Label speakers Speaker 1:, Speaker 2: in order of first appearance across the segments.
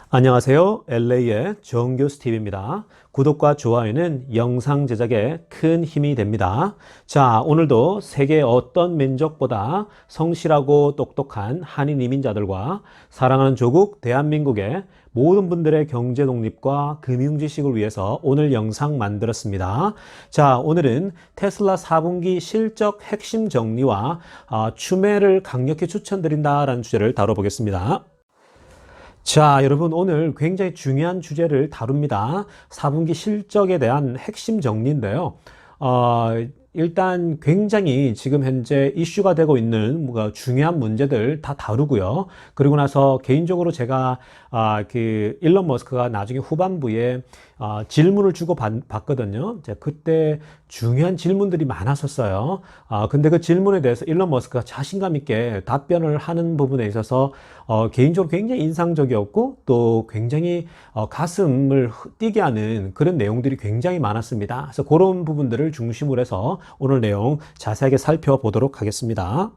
Speaker 1: 안녕하세요. LA의 정교 스티브입니다. 구독과 좋아요는 영상 제작에 큰 힘이 됩니다. 자, 오늘도 세계 어떤 민족보다 성실하고 똑똑한 한인 이민자들과 사랑하는 조국 대한민국의 모든 분들의 경제 독립과 금융 지식을 위해서 오늘 영상 만들었습니다. 자, 오늘은 테슬라 4분기 실적 핵심 정리와 추매를 강력히 추천드린다라는 주제를 다뤄보겠습니다. 자, 여러분 오늘 굉장히 중요한 주제를 다룹니다. 4분기 실적에 대한 핵심 정리인데요. 일단 굉장히 지금 현재 이슈가 되고 있는 뭔가 중요한 문제들 다 다루고요. 그리고 나서 개인적으로 제가 일론 머스크가 나중에 후반부에 질문을 주고 받거든요. 그때 중요한 질문들이 많았었어요. 근데 그 질문에 대해서 일론 머스크가 자신감 있게 답변을 하는 부분에 있어서 개인적으로 굉장히 인상적이었고 또 굉장히 가슴을 뛰게 하는 그런 내용들이 굉장히 많았습니다. 그래서 그런 부분들을 중심으로 해서 오늘 내용 자세하게 살펴보도록 하겠습니다.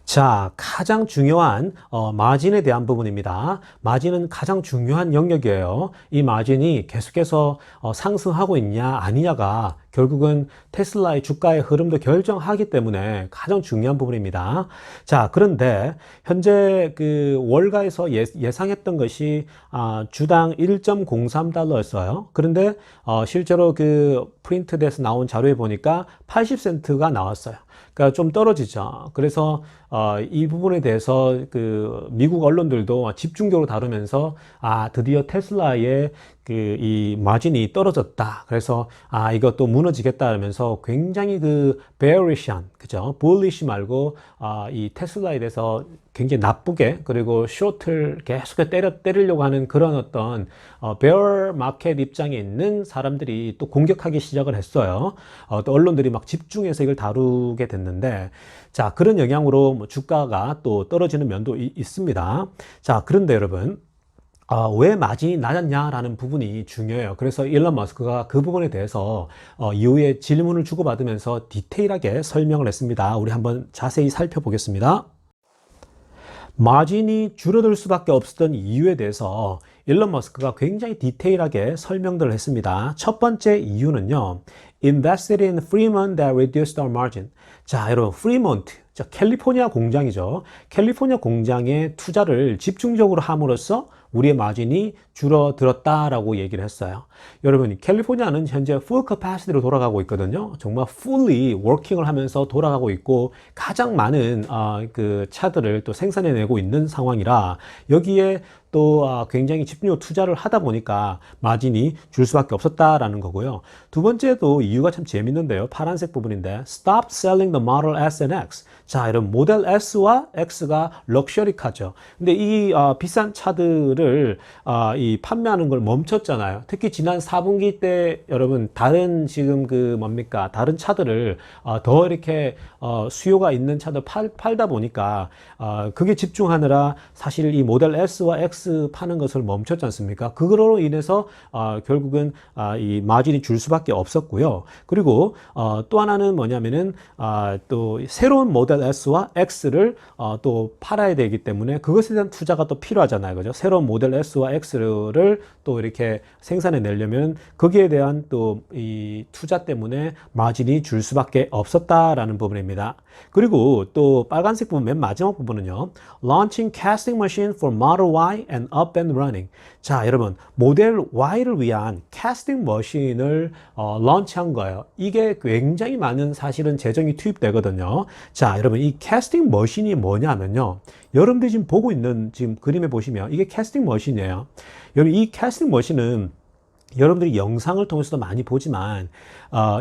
Speaker 1: 자, 가장 중요한 마진에 대한 부분입니다. 마진은 가장 중요한 영역이에요. 이 마진이 계속해서 상승하고 있냐 아니냐가 결국은 테슬라의 주가의 흐름도 결정하기 때문에 가장 중요한 부분입니다. 자, 그런데 현재 그 월가에서 예상했던 것이 주당 1.03달러였어요. 그런데 실제로 그 프린트돼서 나온 자료에 보니까 80센트가 나왔어요. 그러니까 좀 떨어지죠. 그래서 이 부분에 대해서 그 미국 언론들도 집중적으로 다루면서 드디어 테슬라의 이 마진이 떨어졌다. 그래서 이것도 무너지겠다 하면서 굉장히 그 bearish한, 그죠? bullish 말고 이 테슬라에 대해서 굉장히 나쁘게, 그리고 숏을 계속 때리려고 하는 그런 어떤 bear 마켓 입장에 있는 사람들이 또 공격하기 시작을 했어요. 또 언론들이 막 집중해서 이걸 다루게 됐는데, 자, 그런 영향으로 뭐 주가가 또 떨어지는 면도 있습니다. 자, 그런데 여러분, 왜 마진이 낮았냐라는 부분이 중요해요. 그래서 일론 머스크가 그 부분에 대해서 이후에 질문을 주고받으면서 디테일하게 설명을 했습니다. 우리 한번 자세히 살펴보겠습니다. 마진이 줄어들 수밖에 없었던 이유에 대해서 일론 머스크가 굉장히 디테일하게 설명들을 했습니다. 첫 번째 이유는요, invested in Fremont that reduced our margin. 자, 여러분, 프리몬트, 캘리포니아 공장이죠. 캘리포니아 공장에 투자를 집중적으로 함으로써 우리의 마진이 줄어들었다라고 얘기를 했어요. 여러분, 캘리포니아는 현재 full capacity로 돌아가고 있거든요. 정말 fully working을 하면서 돌아가고 있고 가장 많은 그 차들을 또 생산해내고 있는 상황이라 여기에 또 굉장히 집중적으로 투자를 하다 보니까 마진이 줄 수밖에 없었다라는 거고요. 두 번째도 이유가 참 재밌는데요. 파란색 부분인데 Stop selling the Model S and X. 자, 여러분, 모델 S와 X가 럭셔리 카죠. 근데 이 비싼 차들을 이 판매하는 걸 멈췄잖아요. 특히 지난 4분기 때 여러분 다른 지금 그 뭡니까? 다른 차들을 더 이렇게 수요가 있는 차들 팔다 보니까 그게 집중하느라 사실 이 모델 S와 X 파는 것을 멈췄지 않습니까? 그거로 인해서 결국은 이 마진이 줄 수밖에 없었고요. 그리고 또 하나는 뭐냐면은 또 새로운 모델 S와 X를 또 팔아야 되기 때문에 그것에 대한 투자가 또 필요하잖아요. 그죠? 새로운 모델 S와 X를 또 이렇게 생산해 내려면 거기에 대한 또 이 투자 때문에 마진이 줄 수밖에 없었다라는 부분입니다. 그리고 또 빨간색 부분 맨 마지막 부분은요. Launching casting machine for Model Y and up and running. 자, 여러분, 모델 Y를 위한 캐스팅 머신을 런치한 거예요. 이게 굉장히 많은 사실은 재정이 투입되거든요. 자, 여러분, 이 캐스팅 머신이 뭐냐면요. 여러분들이 지금 보고 있는 지금 그림에 보시면 이게 캐스팅 머신이에요. 여러분, 이 캐스팅 머신은 여러분들이 영상을 통해서도 많이 보지만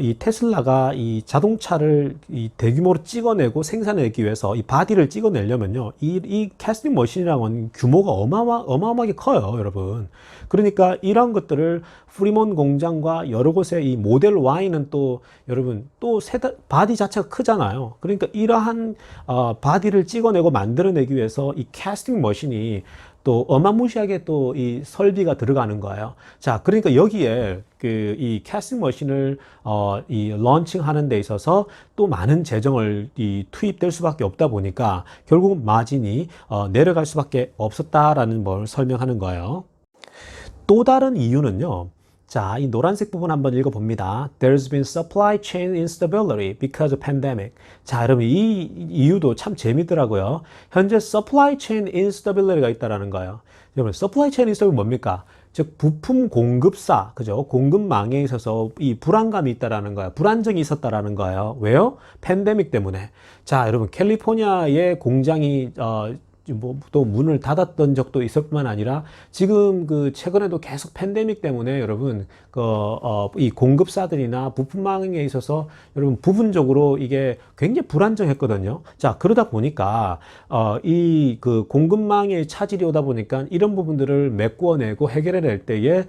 Speaker 1: 이 테슬라가 이 자동차를 이 대규모로 찍어내고 생산하기 위해서 이 바디를 찍어내려면요 이 캐스팅 머신이라는 규모가 어마어마하게 커요, 여러분. 그러니까 이런 것들을 프리몬 공장과 여러 곳에 이 모델 Y는 또 여러분 또 바디 자체가 크잖아요. 그러니까 이러한 바디를 찍어내고 만들어내기 위해서 이 캐스팅 머신이 또 어마무시하게 또 이 설비가 들어가는 거예요. 자, 그러니까 여기에 그 이 캐스팅 머신을 이 런칭하는 데 있어서 또 많은 재정을 이 투입될 수밖에 없다 보니까 결국 마진이 내려갈 수밖에 없었다라는 걸 설명하는 거예요. 또 다른 이유는요. 자, 이 노란색 부분 한번 읽어봅니다. There's been supply chain instability because of pandemic. 자, 여러분 이 이유도 참 재밌더라고요. 현재 supply chain instability가 있다라는 거예요. 여러분, supply chain instability 뭡니까? 즉 부품 공급사, 그죠? 공급망에 있어서 이 불안감이 있다라는 거예요. 불안정이 있었다라는 거예요. 왜요? 팬데믹 때문에. 자, 여러분 캘리포니아의 공장이 또 문을 닫았던 적도 있을 뿐만 아니라 지금 그 최근에도 계속 팬데믹 때문에 여러분 이 공급사들이나 부품망에 있어서 여러분 부분적으로 이게 굉장히 불안정했거든요. 자, 그러다 보니까 이 그 공급망의 차질이 오다 보니까 이런 부분들을 메꾸어내고 해결해낼 때에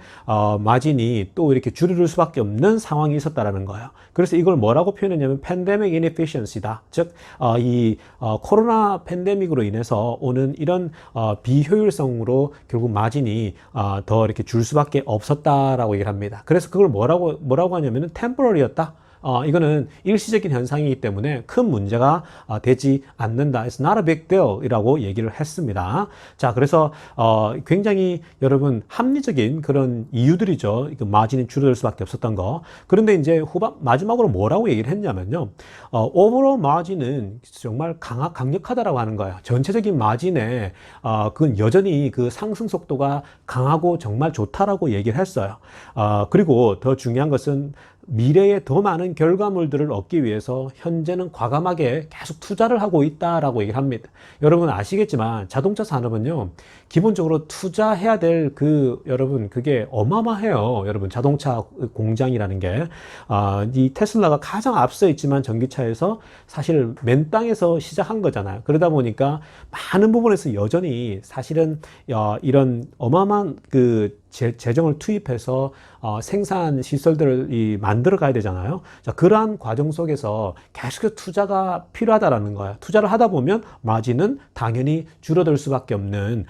Speaker 1: 마진이 또 이렇게 줄을 수밖에 없는 상황이 있었다라는 거예요. 그래서 이걸 뭐라고 표현했냐면 팬데믹 inefficiency다. 즉 이 코로나 팬데믹으로 인해서 오는 이런 비효율성으로 결국 마진이 더 이렇게 줄 수밖에 없었다라고 얘기를 합니다. 그래서 그걸 뭐라고 하냐면은 temporary였다. 이거는 일시적인 현상이기 때문에 큰 문제가 되지 않는다. It's not a big deal 이라고 얘기를 했습니다. 자, 그래서 굉장히 여러분 합리적인 그런 이유들이죠. 마진이 줄어들 수밖에 없었던 거. 그런데 이제 마지막으로 뭐라고 얘기를 했냐면요. overall 마진은 정말 강력하다라고 하는 거예요. 전체적인 마진에 그건 여전히 그 상승 속도가 강하고 정말 좋다라고 얘기를 했어요. 그리고 더 중요한 것은 미래에 더 많은 결과물들을 얻기 위해서 현재는 과감하게 계속 투자를 하고 있다라고 얘기를 합니다. 여러분 아시겠지만 자동차 산업은요, 기본적으로 투자해야 될 여러분 그게 어마어마해요. 여러분 자동차 공장이라는 게 이 테슬라가 가장 앞서 있지만 전기차에서 사실 맨 땅에서 시작한 거잖아요. 그러다 보니까 많은 부분에서 여전히 사실은 이런 어마어마한 재정을 투입해서 생산 시설들을 만들어 가야 되잖아요. 자, 그러한 과정 속에서 계속해서 투자가 필요하다라는 거예요. 투자를 하다 보면 마진은 당연히 줄어들 수밖에 없는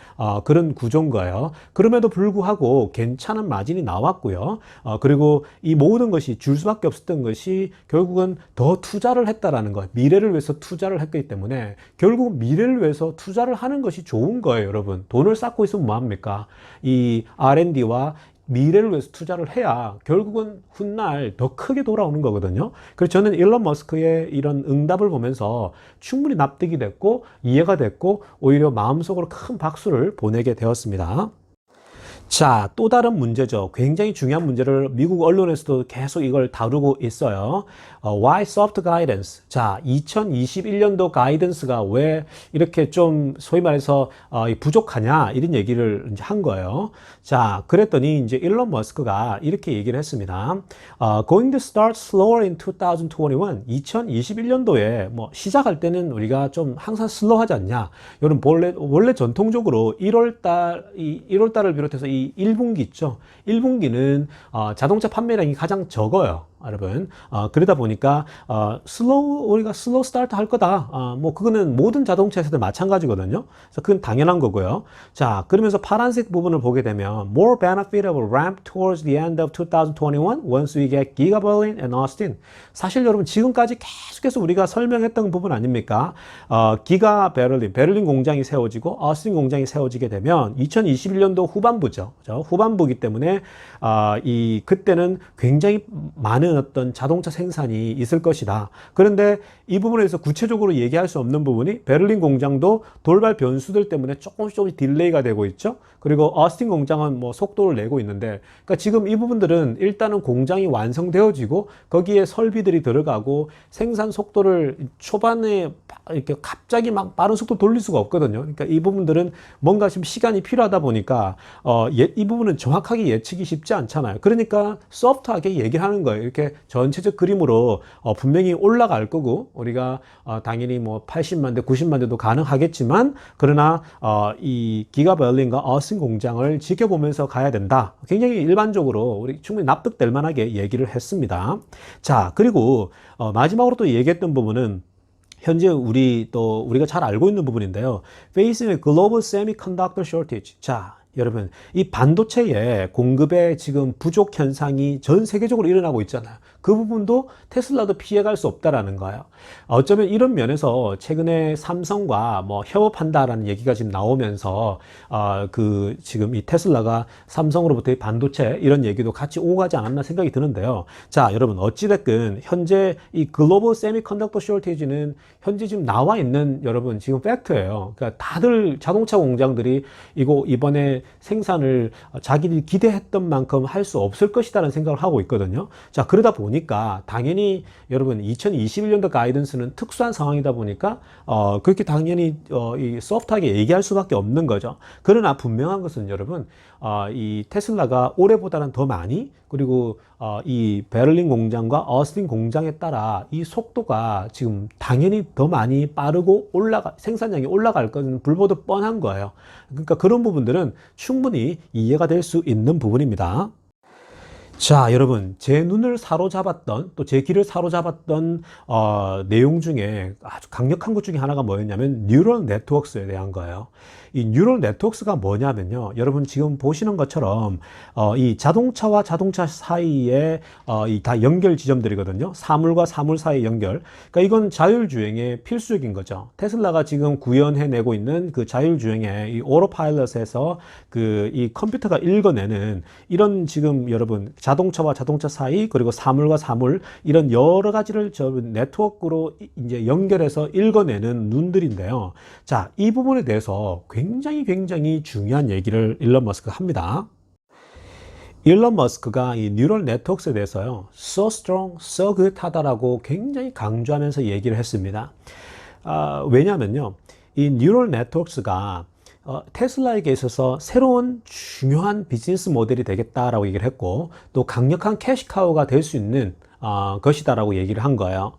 Speaker 1: 그런 구조인 거예요. 그럼에도 불구하고 괜찮은 마진이 나왔고요. 그리고 이 모든 것이 줄 수밖에 없었던 것이 결국은 더 투자를 했다라는 거예요. 미래를 위해서 투자를 했기 때문에 결국 미래를 위해서 투자를 하는 것이 좋은 거예요, 여러분. 돈을 쌓고 있으면 뭐합니까? 이 R&D와 미래를 위해서 투자를 해야 결국은 훗날 더 크게 돌아오는 거거든요. 그래서 저는 일론 머스크의 이런 응답을 보면서 충분히 납득이 됐고 이해가 됐고 오히려 마음속으로 큰 박수를 보내게 되었습니다. 자, 또 다른 문제죠. 굉장히 중요한 문제를 미국 언론에서도 계속 이걸 다루고 있어요. Why soft guidance? 자, 2021년도 가이던스가 왜 이렇게 좀 소위 말해서 부족하냐 이런 얘기를 이제 한 거예요. 자, 그랬더니 이제 일론 머스크가 이렇게 얘기를 했습니다. Going to start slower in 2021. 2021년도에 뭐 시작할 때는 우리가 좀 항상 슬로우하지 않냐? 여러분 원래 전통적으로 1월달을 비롯해서 이 1분기 있죠. 1분기는 자동차 판매량이 가장 적어요. 여러분, 그러다 보니까 우리가 슬로우 스타트 할 거다. 뭐 그거는 모든 자동차 회사들 마찬가지거든요. 그래서 그건 당연한 거고요. 자, 그러면서 파란색 부분을 보게 되면 more benefit of a ramp towards the end of 2021 once we get Giga Berlin and Austin. 사실 여러분 지금까지 계속해서 우리가 설명했던 부분 아닙니까? 기가 베를린 공장이 세워지고 어스틴 공장이 세워지게 되면 2021년도 후반부죠. 그렇죠? 후반부이기 때문에 그때는 굉장히 많은 어떤 자동차 생산이 있을 것이다. 그런데 이 부분에서 구체적으로 얘기할 수 없는 부분이 베를린 공장도 돌발 변수들 때문에 조금씩 딜레이가 되고 있죠. 그리고 어스틴 공장은 뭐 속도를 내고 있는데, 그러니까 지금 이 부분들은 일단은 공장이 완성되어지고 거기에 설비들이 들어가고 생산 속도를 초반에 이렇게 갑자기 막 빠른 속도 돌릴 수가 없거든요. 그러니까 이 부분들은 뭔가 좀 시간이 필요하다 보니까 이 부분은 정확하게 예측이 쉽지 않잖아요. 그러니까 소프트하게 얘기를 하는 거예요. 이렇게 전체적 그림으로 분명히 올라갈 거고 우리가 당연히 뭐 80만 대, 90만 대도 가능하겠지만 그러나 이 기가 베를린과 어스틴 공장을 지켜보면서 가야 된다. 굉장히 일반적으로 우리 충분히 납득될 만하게 얘기를 했습니다. 자, 그리고 마지막으로 또 얘기했던 부분은 현재 우리가 잘 알고 있는 부분인데요. Facing a global semiconductor shortage. 자, 여러분, 이 반도체의 공급의 지금 부족 현상이 전 세계적으로 일어나고 있잖아요. 그 부분도 테슬라도 피해갈 수 없다라는 거예요. 어쩌면 이런 면에서 최근에 삼성과 뭐 협업한다라는 얘기가 지금 나오면서 지금 이 테슬라가 삼성으로부터의 반도체 이런 얘기도 같이 오고 가지 않았나 생각이 드는데요. 자, 여러분 어찌됐든 현재 이 글로벌 세미컨덕터 쇼티지는 현재 지금 나와 있는 여러분 지금 팩트예요. 그러니까 다들 자동차 공장들이 이번에 생산을 자기들이 기대했던 만큼 할 수 없을 것이라는 생각을 하고 있거든요. 자, 그러다 보니까 당연히 여러분 2021년도 가이던스는 특수한 상황이다 보니까 그렇게 당연히 이 소프트하게 얘기할 수밖에 없는 거죠. 그러나 분명한 것은 여러분 이 테슬라가 올해보다는 더 많이 그리고 이 베를린 공장과 어스틴 공장에 따라 이 속도가 지금 당연히 더 많이 빠르고 생산량이 올라갈 것은 불보듯 뻔한 거예요. 그러니까 그런 부분들은 충분히 이해가 될 수 있는 부분입니다. 자, 여러분, 제 눈을 사로잡았던, 또 제 귀를 사로잡았던, 내용 중에 아주 강력한 것 중에 하나가 뭐였냐면, 뉴럴 네트워크에 대한 거예요. 이 뉴럴 네트워크가 뭐냐면요. 여러분 지금 보시는 것처럼, 이 자동차와 자동차 사이에, 이 다 연결 지점들이거든요. 사물과 사물 사이 연결. 그러니까 이건 자율주행의 필수적인 거죠. 테슬라가 지금 구현해내고 있는 그 자율주행의 이 오토파일럿에서 이 컴퓨터가 읽어내는 이런 지금 여러분, 자동차와 자동차 사이 그리고 사물과 사물 이런 여러 가지를 네트워크로 이제 연결해서 읽어내는 눈들인데요. 자, 이 부분에 대해서 굉장히 중요한 얘기를 일론 머스크가 합니다. 일론 머스크가 이 뉴럴 네트워크에 대해서요, so strong, so good 하다라고 굉장히 강조하면서 얘기를 했습니다. 왜냐하면요, 이 뉴럴 네트워크가 테슬라에게 있어서 새로운 중요한 비즈니스 모델이 되겠다라고 얘기를 했고 또 강력한 캐시카우가 될 수 있는 것이다라고 얘기를 한 거예요.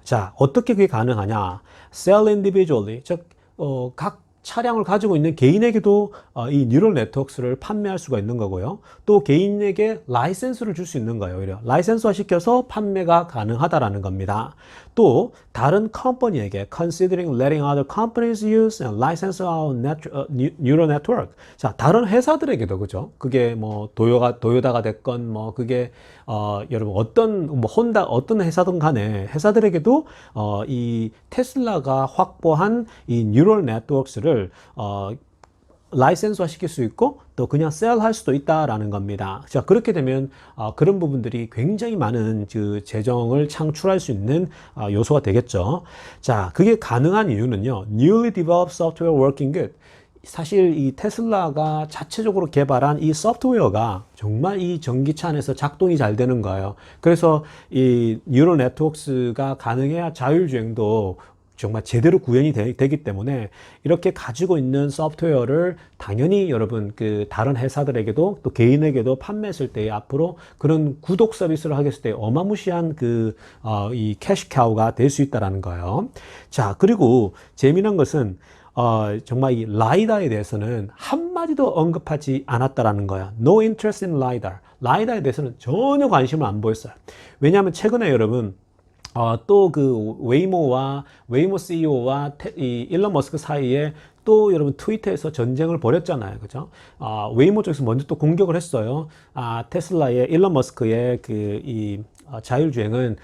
Speaker 1: 자, 어떻게 그게 가능하냐? Sell individually, 즉 각 차량을 가지고 있는 개인에게도 이 뉴럴 네트워크를 판매할 수가 있는 거고요. 또 개인에게 라이센스를 줄 수 있는 거예요. 오히려 라이센스화 시켜서 판매가 가능하다라는 겁니다. 또 다른 컴퍼니에게 considering letting other companies use and license our neural network. 자, 다른 회사들에게도 그죠? 그게 뭐 도요다가 됐건 뭐 그게 여러분 어떤 혼다 어떤 회사든 간에 회사들에게도 이 테슬라가 확보한 이 뉴럴 네트워크를 라이센스화 시킬 수 있고 또 그냥 셀할 수도 있다라는 겁니다. 자, 그렇게 되면 그런 부분들이 굉장히 많은 그 재정을 창출할 수 있는 요소가 되겠죠. 자, 그게 가능한 이유는요. Newly developed software working good. 사실 이 테슬라가 자체적으로 개발한 이 소프트웨어가 정말 이 전기차 안에서 작동이 잘 되는 거예요. 그래서 이 뉴럴 네트워크가 가능해야 자율주행도 정말 제대로 구현이 되기 때문에 이렇게 가지고 있는 소프트웨어를 당연히 여러분 다른 회사들에게도 또 개인에게도 판매했을 때 앞으로 그런 구독 서비스를 하겠을 때 어마무시한 이 캐시카우가 될 수 있다라는 거예요. 자, 그리고 재미난 것은 정말 이 라이다에 대해서는 한마디도 언급하지 않았다라는 거야. No interest in LiDAR. 라이다에 대해서는 전혀 관심을 안 보였어요. 왜냐하면 최근에 여러분 또 웨이모 CEO와 이 일론 머스크 사이에 또 여러분 트위터에서 전쟁을 벌였잖아요. 그죠? 웨이모 쪽에서 먼저 또 공격을 했어요. 테슬라의 일론 머스크의 이 자율주행은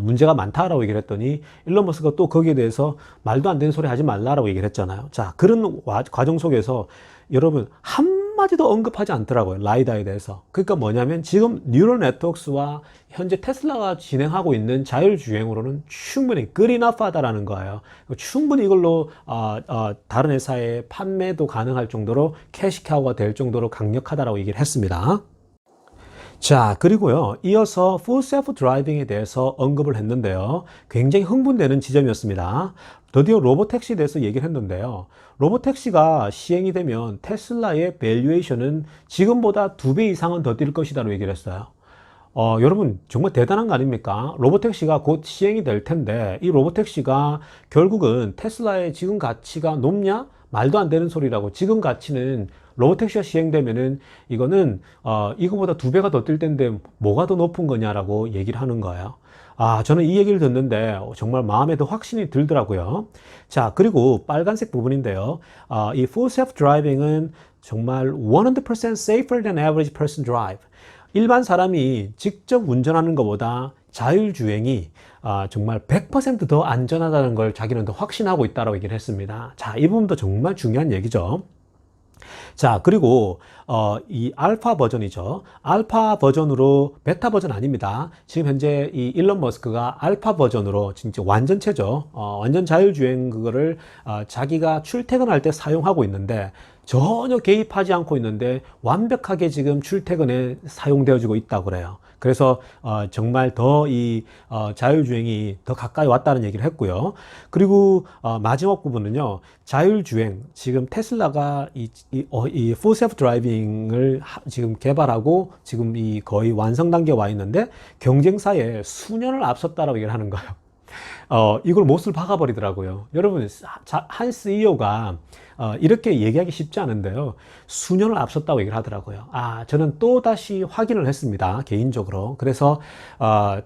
Speaker 1: 문제가 많다라고 얘기를 했더니 일론 머스크가 또 거기에 대해서 말도 안 되는 소리 하지 말라라고 얘기를 했잖아요. 자, 그런 과정 속에서 여러분 한마디도 언급하지 않더라고요. 라이다에 대해서. 그러니까 뭐냐면 지금 뉴럴 네트워크와 현재 테슬라가 진행하고 있는 자율주행으로는 충분히 good enough 하다라는 거예요. 충분히 이걸로 다른 회사에 판매도 가능할 정도로 캐시카우가 될 정도로 강력하다라고 얘기를 했습니다. 자, 그리고요, 이어서 full self driving에 대해서 언급을 했는데요. 굉장히 흥분되는 지점이었습니다. 드디어 로보택시에 대해서 얘기를 했는데요. 로보택시가 시행이 되면 테슬라의 밸류에이션은 지금보다 2배 이상은 더 뛸 것이다라고 얘기를 했어요. 여러분 정말 대단한 거 아닙니까? 로보택시가 곧 시행이 될 텐데 이 로보택시가 결국은 테슬라의 지금 가치가 높냐? 말도 안 되는 소리라고. 지금 가치는 로보택시가 시행되면은 이거는 이거보다 2배가 더 뛸 텐데 뭐가 더 높은 거냐라고 얘기를 하는 거예요. 저는 이 얘기를 듣는데 정말 마음에 더 확신이 들더라고요. 자, 그리고 빨간색 부분인데요. 이 full self driving은 정말 100% safer than average person drive. 일반 사람이 직접 운전하는 것보다 자율주행이 정말 100%더 안전하다는 걸 자기는 더 확신하고 있다고 얘기를 했습니다. 자, 이 부분도 정말 중요한 얘기죠. 자, 그리고 이 알파 버전이죠. 알파 버전으로 베타 버전 아닙니다. 지금 현재 이 일론 머스크가 알파 버전으로 진짜 완전체죠. 완전 자율주행 그거를 자기가 출퇴근할 때 사용하고 있는데 전혀 개입하지 않고 있는데 완벽하게 지금 출퇴근에 사용되어지고 있다고 그래요. 그래서 정말 더 이 자율주행이 더 가까이 왔다는 얘기를 했고요. 그리고 마지막 부분은요. 자율주행 지금 테슬라가 이 full self driving을 지금 개발하고 지금 이 거의 완성 단계에 와 있는데 경쟁사에 수년을 앞섰다라고 얘기를 하는 거예요. 이걸 못을 박아버리더라고요. 여러분, 한 CEO가 이렇게 얘기하기 쉽지 않은데요. 수년을 앞섰다고 얘기를 하더라고요. 저는 또 다시 확인을 했습니다. 개인적으로. 그래서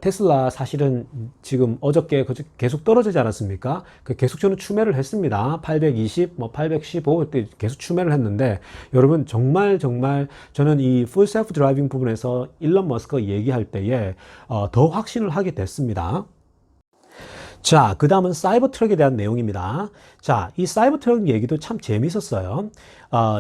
Speaker 1: 테슬라 사실은 지금 어저께 계속 떨어지지 않았습니까? 계속 저는 추매를 했습니다. 820, 815 때 계속 추매를 했는데 여러분 정말 저는 이 full self driving 부분에서 일론 머스크가 얘기할 때에 더 확신을 하게 됐습니다. 자, 그 다음은 사이버 트럭에 대한 내용입니다. 자, 이 사이버 트럭 얘기도 참 재밌었어요.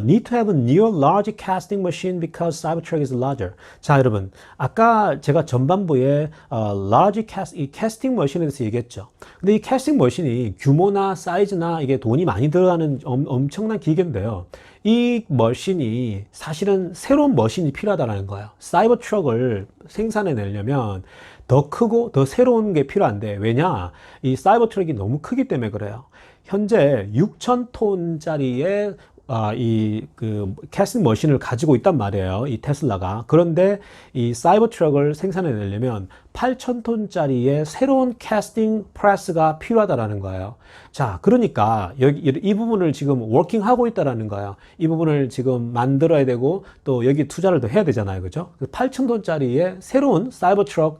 Speaker 1: Need to have a new large casting machine because Cybertruck is larger. 자, 여러분, 아까 제가 전반부에 large 이 캐스팅 머신에 대해서 얘기했죠. 근데 이 캐스팅 머신이 규모나 사이즈나 이게 돈이 많이 들어가는 엄청난 기계인데요. 이 머신이 사실은 새로운 머신이 필요하다는 거예요. 사이버 트럭을 생산해내려면 더 크고 더 새로운 게 필요한데 왜냐? 이 사이버 트럭이 너무 크기 때문에 그래요. 현재 6,000톤짜리의 캐스팅 머신을 가지고 있단 말이에요. 이 테슬라가. 그런데 이 사이버 트럭을 생산해내려면 8,000톤짜리의 새로운 캐스팅 프레스가 필요하다라는 거예요. 자, 그러니까 이 부분을 지금 워킹하고 있다라는 거예요. 이 부분을 지금 만들어야 되고 또 여기 투자를 더 해야 되잖아요. 그죠? 8,000톤짜리의 새로운 사이버 트럭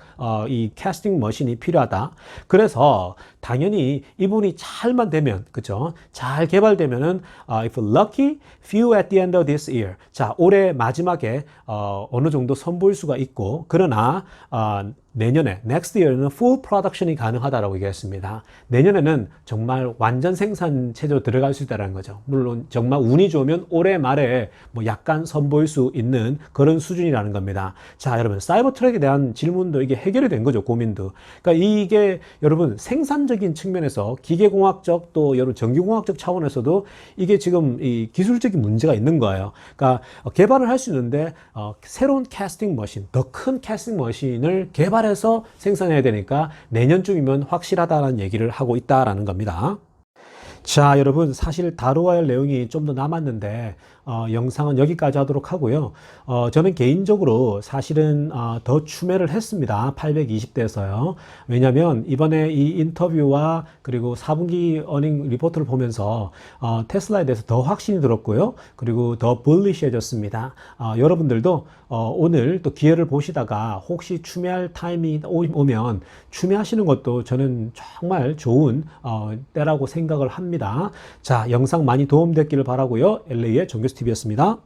Speaker 1: 이 캐스팅 머신이 필요하다. 그래서 당연히 이 부분이 잘만 되면, 그죠? 잘 개발되면은 if lucky, few at the end of this year. 자, 올해 마지막에 어느 정도 선보일 수가 있고, 그러나 내년에 next year는 full production이 가능하다라고 얘기했습니다. 내년에는 정말 완전 생산 체제로 들어갈 수 있다는 거죠. 물론 정말 운이 좋으면 올해 말에 뭐 약간 선보일 수 있는 그런 수준이라는 겁니다. 자, 여러분 사이버 트럭에 대한 질문도 이게 해결이 된 거죠. 고민도. 그러니까 이게 여러분 생산적인 측면에서 기계공학적 또 여러분 전기공학적 차원에서도 이게 지금 이 기술적인 문제가 있는 거예요. 그러니까 개발을 할 수 있는데 새로운 캐스팅 머신, 더 큰 캐스팅 머신을 개발해서 생산해야 되니까 내년쯤이면 확실하다는 얘기를 하고 있다라는 겁니다. 자, 여러분 사실 다루어야 할 내용이 좀 더 남았는데 영상은 여기까지 하도록 하고요. 저는 개인적으로 사실은 더 추매를 했습니다. 820대에서요. 왜냐하면 이번에 이 인터뷰와 그리고 4분기 어닝 리포트를 보면서 테슬라에 대해서 더 확신이 들었고요. 그리고 더 bullish해졌습니다. 여러분들도 오늘 또 기회를 보시다가 혹시 추매할 타임이 오면 추매하시는 것도 저는 정말 좋은 때라고 생각을 합니다. 자, 영상 많이 도움됐기를 바라고요. LA의 정교수TV였습니다.